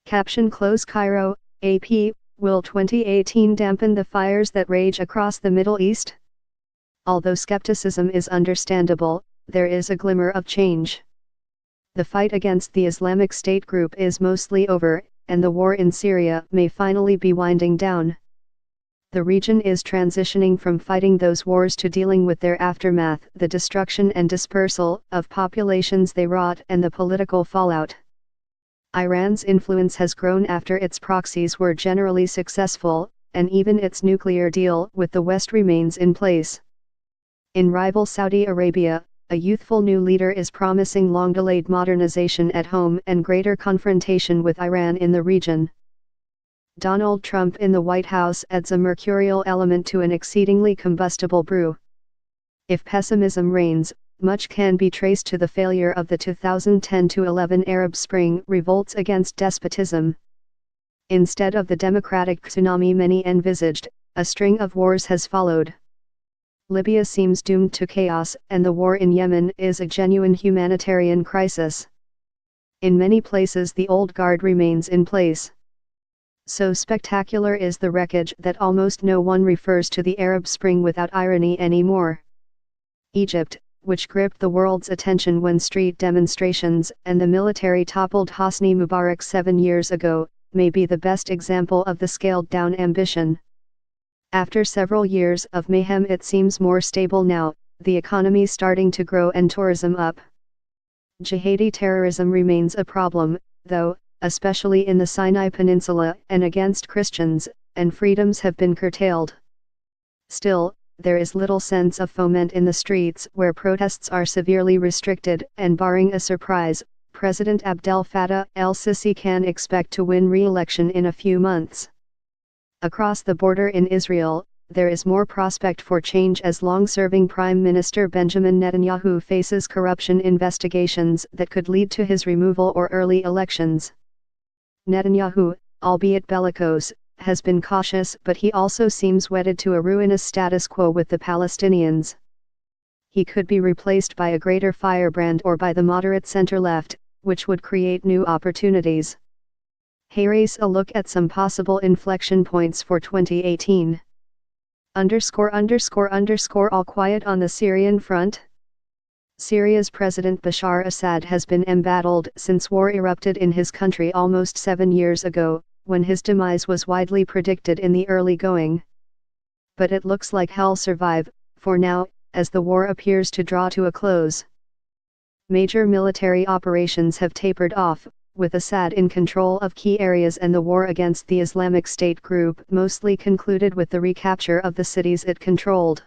Caption close Cairo, AP, will 2018 dampen the fires that rage across the Middle East? Although skepticism is understandable, there is a glimmer of change. The fight against the Islamic State group is mostly over, and the war in Syria may finally be winding down. The region is transitioning from fighting those wars to dealing with their aftermath, the destruction and dispersal of populations they wrought, and the political fallout. Iran's influence has grown after its proxies were generally successful, and even its nuclear deal with the West remains in place. In rival Saudi Arabia, a youthful new leader is promising long-delayed modernization at home and greater confrontation with Iran in the region. Donald Trump in the White House adds a mercurial element to an exceedingly combustible brew. If pessimism reigns, much can be traced to the failure of the 2010-11 Arab Spring revolts against despotism. Instead of the democratic tsunami many envisaged, a string of wars has followed. Libya seems doomed to chaos, and the war in Yemen is a genuine humanitarian crisis. In many places the old guard remains in place. So spectacular is the wreckage that almost no one refers to the Arab Spring without irony anymore. Egypt, which gripped the world's attention when street demonstrations and the military toppled Hosni Mubarak 7 years ago, may be the best example of the scaled-down ambition. After several years of mayhem, it seems more stable now, the economy starting to grow and tourism up. Jihadi terrorism remains a problem, though, especially in the Sinai Peninsula and against Christians, and freedoms have been curtailed. Still, there is little sense of foment in the streets where protests are severely restricted, and barring a surprise, President Abdel Fattah el-Sisi can expect to win re-election in a few months. Across the border in Israel, there is more prospect for change as long-serving Prime Minister Benjamin Netanyahu faces corruption investigations that could lead to his removal or early elections. Netanyahu, albeit bellicose, has been cautious, but he also seems wedded to a ruinous status quo with the Palestinians. He could be replaced by a greater firebrand or by the moderate center-left, which would create new opportunities. Here's a look at some possible inflection points for 2018. All quiet on the Syrian front? Syria's President Bashar Assad has been embattled since war erupted in his country almost 7 years ago, when his demise was widely predicted in the early going. But it looks like he'll survive, for now, as the war appears to draw to a close. Major military operations have tapered off, with Assad in control of key areas and the war against the Islamic State group mostly concluded with the recapture of the cities it controlled.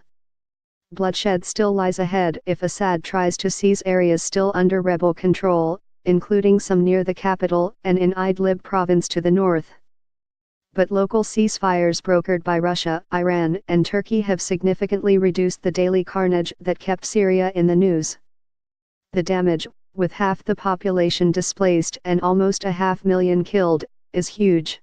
Bloodshed still lies ahead if Assad tries to seize areas still under rebel control, including some near the capital and in Idlib province to the north. But local ceasefires brokered by Russia, Iran, and Turkey have significantly reduced the daily carnage that kept Syria in the news. The damage, with half the population displaced and almost 500,000 killed, is huge.